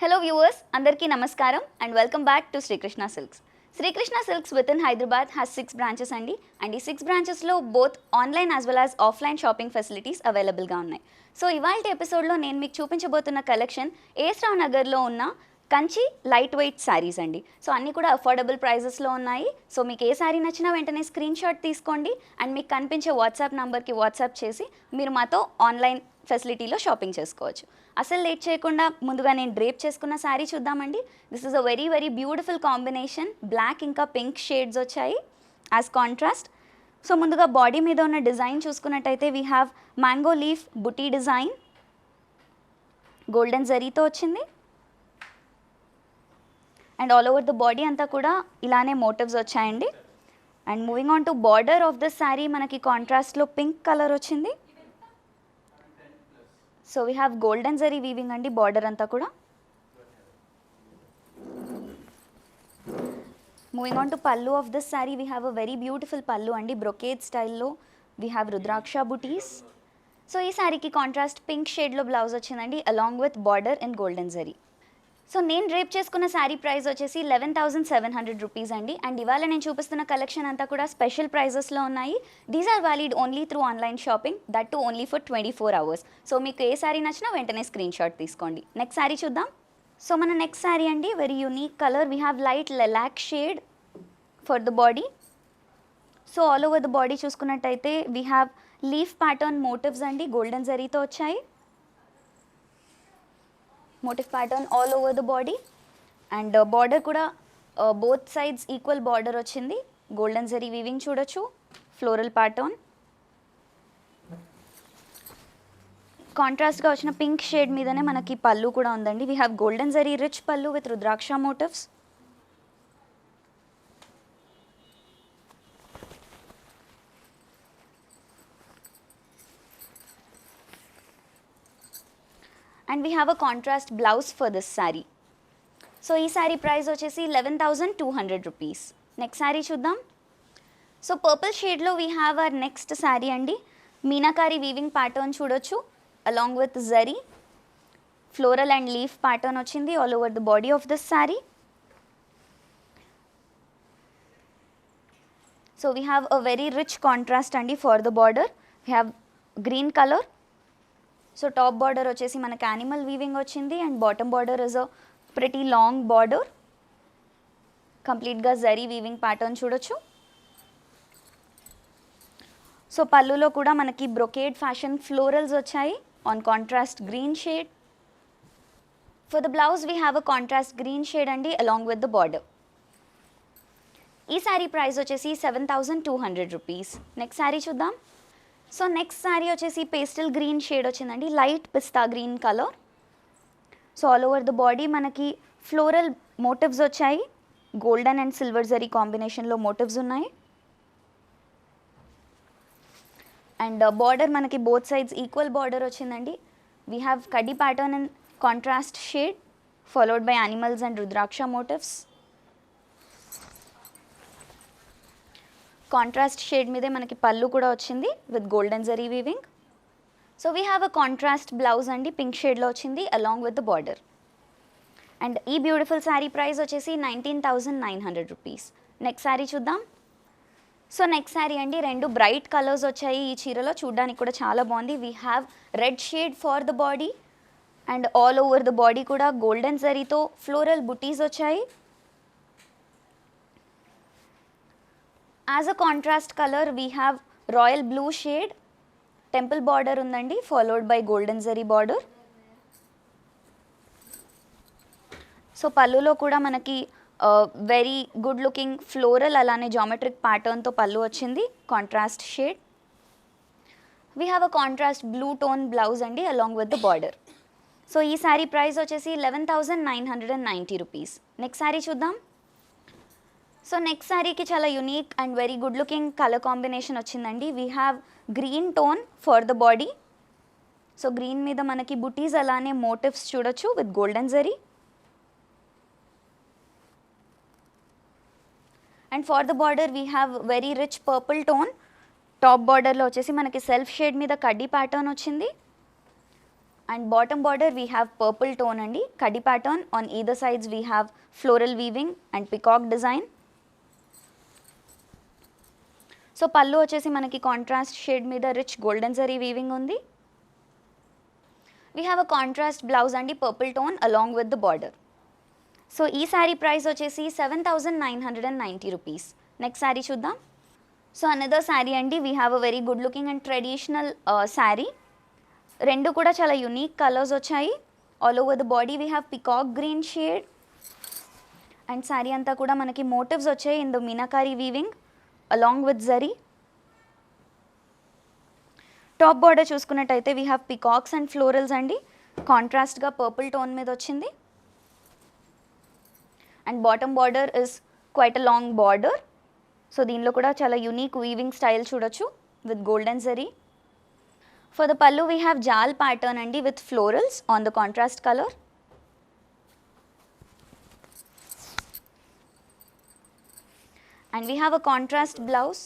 Hello viewers, Andarki Namaskaram and welcome back to Sri Krishna Silks. Sri Krishna Silks within Hyderabad has 6 branches andi and ee 6 branches lo both online as well as offline shopping facilities available ga unnai. So ivalti episode lo nenu meeku chupinchabothunna collection Esrav Nagar lo unna Kanchi light weight saris అండి. So అన్నీ కూడా affordable ప్రైజెస్లో ఉన్నాయి. So మీకు ఏ శారీ నచ్చినా వెంటనే screenshot తీసుకోండి అండ్ మీకు కనిపించే వాట్సాప్ నెంబర్కి వాట్సాప్ చేసి మీరు మాతో ఆన్లైన్ ఫెసిలిటీలో షాపింగ్ చేసుకోవచ్చు. అసలు లేట్ చేయకుండా ముందుగా నేను డ్రేప్ చేసుకున్న శారీ చూద్దామండి. This is a very very beautiful combination. Black ఇంకా పింక్ షేడ్స్ వచ్చాయి యాజ్ కాంట్రాస్ట్. సో ముందుగా బాడీ మీద ఉన్న డిజైన్ చూసుకున్నట్టయితే we have mango leaf buti design, golden జరీతో వచ్చింది and all over the body అంతా కూడా ఇలానే మోటివ్స్ వచ్చాయండి. And moving on to border of the sari మనకి కాంట్రాస్ట్లో పింక్ కలర్ వచ్చింది. So we have golden zari weaving అండి బార్డర్ అంతా కూడా. Moving on to pallu of this sari we have a very beautiful పల్లు అండి, బ్రొకేడ్ స్టైల్లో. We have rudraksha buttis. So ఈ శారీకి కాంట్రాస్ట్ పింక్ షేడ్లో బ్లౌజ్ వచ్చిందండి along with border in golden zari. So నేను డ్రేప్ చేసుకున్న శారీ ప్రైస్ వచ్చేసి 11,700 రూపీస్ అండి. అండ్ ఇవాళ నేను చూపిస్తున్న కలెక్షన్ అంతా కూడా స్పెషల్ ప్రైజెస్లో ఉన్నాయి. These are valid only through online shopping, that too only for 24 hours. So మీకు ఏ శారీ నచ్చినా వెంటనే స్క్రీన్ షాట్ తీసుకోండి. నెక్స్ట్ శారీ చూద్దాం. సో మన నెక్స్ట్ శారీ అండి very unique colour. We have light lilac shade for the body. So all over the body చూసుకున్నట్టయితే we have leaf pattern motifs అండి, గోల్డెన్ జరీతో వచ్చాయి. Motif pattern all over the body and border కూడా both sides equal border వచ్చింది. Golden zari weaving చూడొచ్చు, floral pattern. కాంట్రాస్ట్గా వచ్చిన pink shade మీదనే మనకి పళ్ళు కూడా ఉందండి. We have golden zari rich pallu with rudraksha motifs. And we have a contrast blouse for this sari. So ఈ శారీ ప్రైస్ వచ్చేసి 11,200 రూపీస్. నెక్స్ట్ శారీ చూద్దాం. సో పర్పుల్ షేడ్లో we have our next sari అండి. మీనాకారి వీవింగ్ ప్యాటర్న్ చూడొచ్చు along with zari. Floral and leaf pattern వచ్చింది all over the body of this sari. So we have a very rich contrast అండి for the border. We have green colour. So top border వచ్చేసి మనకి animal weaving వచ్చింది and bottom border is a pretty long border. కంప్లీట్గా zari weaving pattern చూడొచ్చు. So పళ్ళులో కూడా మనకి brocade fashion florals వచ్చాయి on contrast green shade. For the blouse we have a contrast green shade అండి అలాంగ్ విత్ ద బార్డర్. ఈ sari price వచ్చేసి 7,200 rupees. Next sari చూద్దాం. సో నెక్స్ట్ శారీ వచ్చేసి పేస్టల్ గ్రీన్ షేడ్ వచ్చిందండి, light pista green colour. So all over the body మనకి floral motifs వచ్చాయి. Golden and silver zari కాంబినేషన్లో motifs ఉన్నాయి. అండ్ బార్డర్ మనకి బోత్ సైడ్స్ ఈక్వల్ బార్డర్ వచ్చిందండి. We have kaddi pattern in contrast shade followed by animals and rudraksha motifs. Contrast shade మీదే మనకి పళ్ళు కూడా వచ్చింది with golden zari weaving. So we have a contrast blouse అండి, పింక్ షేడ్లో వచ్చింది along with the border. And ఈ బ్యూటిఫుల్ శారీ ప్రైస్ వచ్చేసి 19,900 రూపీస్. నెక్స్ట్ శారీ చూద్దాం. సో నెక్స్ట్ శారీ అండి రెండు బ్రైట్ కలర్స్ వచ్చాయి ఈ చీరలో, చూడడానికి కూడా చాలా బాగుంది. We have red shade for the body and all over the body కూడా గోల్డెన్ జరీతో ఫ్లోరల్ బుటీస్ వచ్చాయి. As a contrast colour we have royal blue shade, temple border ఉందండి followed by golden zari border. So పళ్ళులో కూడా మనకి వెరీ గుడ్ లుకింగ్ ఫ్లోరల్ అలానే geometric ప్యాటర్న్తో పళ్ళు వచ్చింది contrast shade. We have a contrast blue tone blouse అండి along with the border. So ఈ sari price వచ్చేసి 11,990 రూపీస్. నెక్స్ట్ శారీ చూద్దాం. సో నెక్స్ట్ శారీకి చాలా unique and very good looking colour combination వచ్చిందండి. We have green tone for the body. So green మీద మనకి బుటీస్ అలానే మోటివ్స్ చూడొచ్చు with golden zari. And for the border we have very rich purple tone. Top బార్డర్లో వచ్చేసి మనకి సెల్ఫ్ షేడ్ మీద కడ్డీ ప్యాటర్న్ వచ్చింది and bottom border we have purple tone అండి, కడి pattern. On either sides we have floral weaving and peacock design. So pallu వచ్చేసి మనకి కాంట్రాస్ట్ షేడ్ మీద రిచ్ గోల్డెన్ జరీ వీవింగ్ ఉంది. We have a contrast blouse అండి, purple tone along with the border. So ఈ sari price వచ్చేసి 7,990 rupees. Next sari చూద్దాం. So another sari అండి, we have a very good looking and traditional sari. రెండు కూడా చాలా యునీక్ కలర్స్ వచ్చాయి. All over the body we have peacock green shade and sari అంతా కూడా మనకి మోటివ్స్ వచ్చాయి in the meenakari weaving along with zari. Top border చూసుకున్నట్టయితే we have peacocks and florals అండి, కాంట్రాస్ట్గా పర్పుల్ టోన్ మీద వచ్చింది. And bottom border is quite a long border. So దీనిలో కూడా చాలా యూనిక్ వీవింగ్ స్టైల్ చూడొచ్చు with golden zari. For the pallu we have jaal pattern అండి with florals on the contrast colour. And we have a contrast blouse.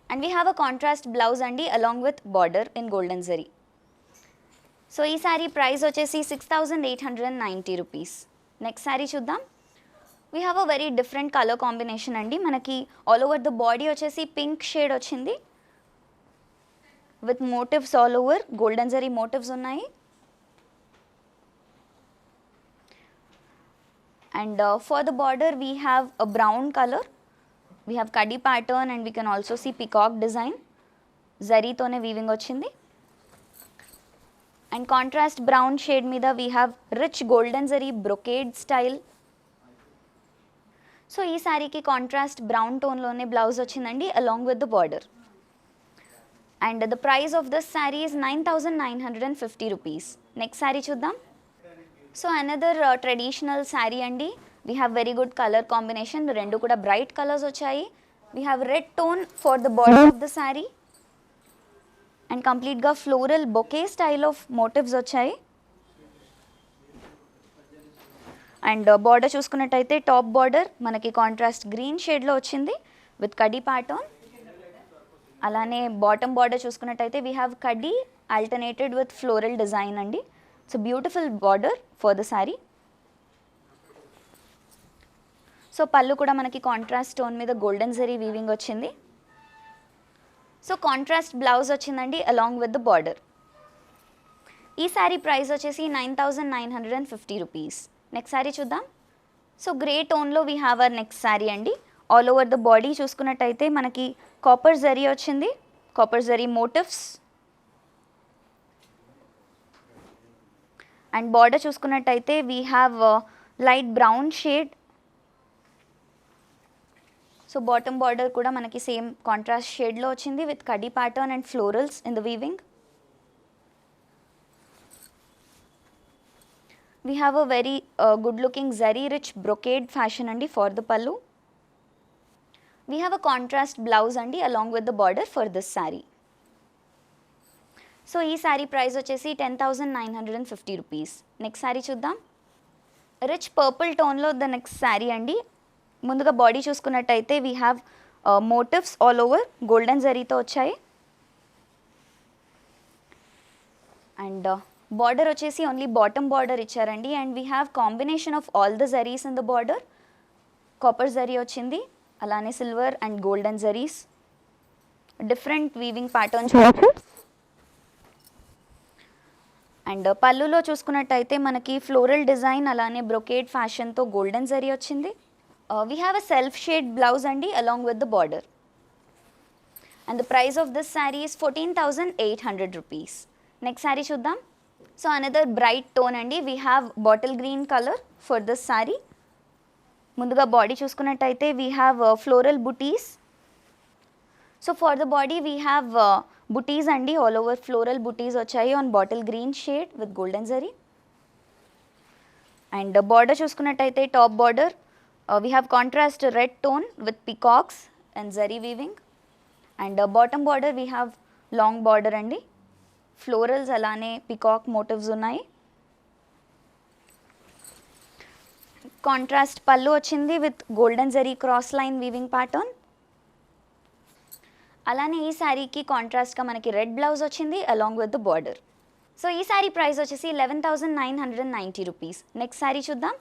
And we have a contrast blouse అండి along with border in golden zari. So ఈ sari price వచ్చేసి 6,890 rupees. Next sari చూద్దాం. We have a very different colour combination అండి. మనకి all over the body వచ్చేసి pink shade వచ్చింది with motifs all over, golden zari motifs ఉన్నాయి. And for the border we have a brown colour. We have కడి pattern and we can also see peacock design. జరీతోనే weaving వచ్చింది. And contrast brown shade మీద we have rich golden zari brocade style. So ఈ శారీకి contrast brown టోన్లోనే blouse వచ్చిందండి along with the border. And the price of this sari is 9,950 rupees. Next sari చూద్దాం. So another traditional sari అండి. We have very good colour combination, రెండు కూడా bright colours వచ్చాయి. We have red tone for the border of the sari and కంప్లీట్గా floral bouquet style of motifs వచ్చాయి. And border చూసుకున్నట్టయితే top border మనకి contrast green షేడ్లో వచ్చింది విత్ కడి ప్యాటర్న్. అలానే బాటమ్ బార్డర్ చూసుకున్నట్టయితే వీ హ్యావ్ కడి ఆల్టర్నేటెడ్ విత్ ఫ్లోరల్ డిజైన్ అండి. It's beautiful border for the sari. So pallu కూడా మనకి కాంట్రాస్ట్ టోన్ మీద గోల్డెన్ జరీ వీవింగ్ వచ్చింది. సో కాంట్రాస్ట్ బ్లౌజ్ వచ్చిందండి అలాంగ్ విత్ ద బార్డర్. ఈ శారీ ప్రైస్ వచ్చేసి 9,950 రూపీస్. నెక్స్ట్ శారీ చూద్దాం. సో గ్రే టోన్లో we have our next sari అండి. ఆల్ ఓవర్ ద బాడీ చూసుకున్నట్టయితే మనకి కాపర్ జరీ వచ్చింది, copper zari motifs. And border చూసుకున్నట్టయితే we have light brown shade. So bottom border కూడా మనకి సేమ్ కాంట్రాస్ట్ షేడ్లో వచ్చింది విత్ కడి pattern and florals in the weaving. We have a very good looking zari rich brocade fashion అండి for the pallu. We have a contrast blouse అండి along with the border for this sari. So ఈ sari price వచ్చేసి 10,950 rupees. Next sari చూద్దాం. Rich purple టోన్లో the next sari అండి. ముందుగా body చూసుకున్నట్టయితే we have motifs all over golden జరీతో వచ్చాయి. అండ్ బార్డర్ వచ్చేసి ఓన్లీ బాటమ్ బార్డర్ ఇచ్చారండి. And we have combination of all the zaris in the border. Copper zari వచ్చింది, అలానే silver and golden zaris, different weaving patterns. And పళ్ళులో చూసుకున్నట్టయితే మనకి ఫ్లోరల్ డిజైన్ అలానే బ్రొకేడ్ ఫ్యాషన్తో గోల్డెన్ జరీ వచ్చింది. We have a self shade blouse అండి along with the border. And the price of this sari is 14,800 rupees. Next sari చూద్దాం. సో అనదర్ బ్రైట్ టోన్ అండి. We have bottle green colour for this sari. ముందుగా body చూసుకున్నట్టయితే we have floral butis. So for the body we have butis అండి, all over floral butis వచ్చాయి on bottle green shade with golden zari. And border చూసుకున్నట్టయితే top border we have contrast red tone with peacocks and zari weaving. And bottom border we have long border అండి, florals అలానే peacock motifs ఉన్నాయి. Contrast pallu వచ్చింది with golden zari cross line weaving pattern. అలానే ఈ శారీకి కాంట్రాస్ట్గా మనకి రెడ్ బ్లౌజ్ వచ్చింది along with the border. So ఈ శారీ ప్రైస్ వచ్చేసి 11,990 రూపీస్. నెక్స్ట్ శారీ చూద్దాం.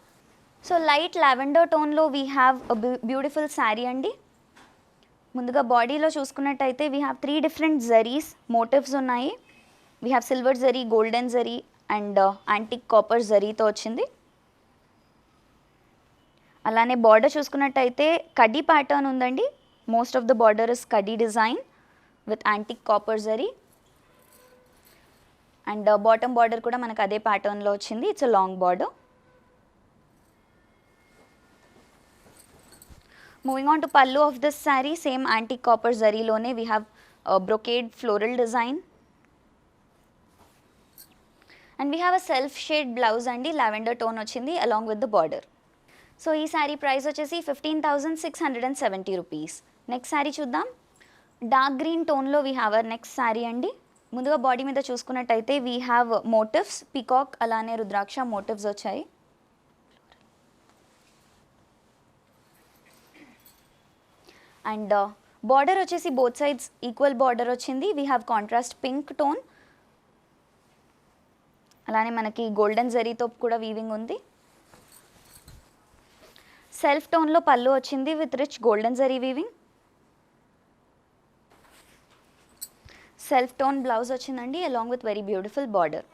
సో లైట్ లావెండర్ టోన్లో వీ హ్యావ్ బ్యూటిఫుల్ శారీ అండి. ముందుగా బాడీలో చూసుకున్నట్టయితే we have 3 different zaris motifs ఉన్నాయి. We have silver zari, golden zari and antique copper జరీతో వచ్చింది. అలానే బార్డర్ చూసుకున్నట్టయితే కడ్డీ ప్యాటర్న్ ఉందండి. Most of the border is కడ్డీ design with antique copper zari and bottom border కూడా మనకు అదే ప్యాటర్న్లో వచ్చింది. It's a long border. Moving on to pallu of this sari, same antique copper జరీలోనే we have brocade floral design and we have a self shade blouse అండి. Lavender tone వచ్చింది along with the border. So ఈ sari price వచ్చేసి 15,670 rupees. Next sari చూద్దాం. Dark green టోన్లో we have our next sari అండి. ముందుగా body మీద చూసుకున్నట్టయితే వీ హ్యావ్ మోటివ్స్, పికాక్ అలానే రుద్రాక్ష మోటివ్స్ వచ్చాయి. అండ్ బార్డర్ వచ్చేసి బోత్ సైడ్స్ ఈక్వల్ బార్డర్ వచ్చింది. We have contrast pink tone, అలానే మనకి గోల్డెన్ జరీతో కూడా వీవింగ్ ఉంది. సెల్ఫ్ టోన్లో పళ్ళు వచ్చింది with rich golden zari weaving. Self tone blouse వచ్చిందండి along with very beautiful border.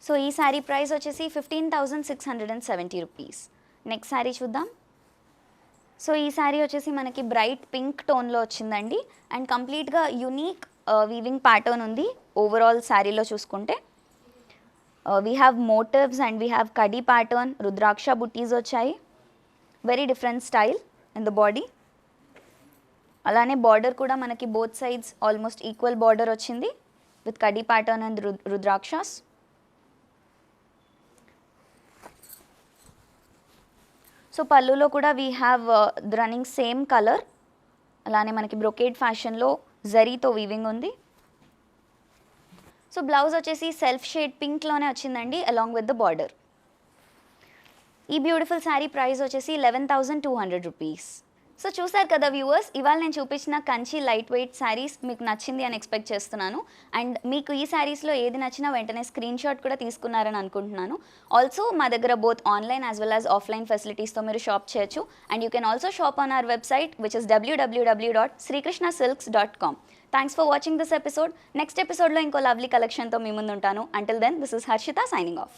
So ఈ శారీ ప్రైస్ వచ్చేసి 15,670 రూపీస్. నెక్స్ట్ శారీ చూద్దాం. సో ఈ శారీ వచ్చేసి మనకి బ్రైట్ పింక్ టోన్లో వచ్చిందండి అండ్ కంప్లీట్గా యూనిక్ వీవింగ్ ప్యాటర్న్ ఉంది ఓవరాల్ శారీలో చూసుకుంటే. We have motifs and we have kadi pattern, rudraksha buttis వచ్చాయి. Very different style in the body. అలానే బార్డర్ కూడా మనకి both sides almost equal border వచ్చింది with kadi pattern and rudrakshas. So పళ్ళులో కూడా we have running same colour. అలానే మనకి బ్రొకేడ్ ఫ్యాషన్లో జరీతో వీవింగ్ ఉంది. సో బ్లౌజ్ వచ్చేసి సెల్ఫ్ షేడ్ పింక్లోనే వచ్చిందండి అలాంగ్ విత్ ద బార్డర్. ఈ బ్యూటిఫుల్ శారీ ప్రైస్ వచ్చేసి 11,200 రూపీస్. సో చూసారు కదా వ్యూవర్స్, ఇవాళ నేను చూపించిన కంచి లైట్ వెయిట్ శారీస్ మీకు నచ్చింది అని ఎక్స్పెక్ట్ చేస్తున్నాను. అండ్ మీకు ఈ శారీస్లో ఏది నచ్చినా వెంటనే స్క్రీన్ షాట్ కూడా తీసుకున్నారని అనుకుంటున్నాను. ఆల్సో మా దగ్గర both online as well as offline ఫెసిలిటీస్తో మీరు షాప్ చేయొచ్చు. And you can also shop on our website which is www.srikrishnasilks.com. Thanks for watching this episode. Next ఎపిసోడ్లో ఇంకో లవ్లీ కలెక్షన్తో మీ ముందు ఉంటాను. Until then, this is Harshita signing of.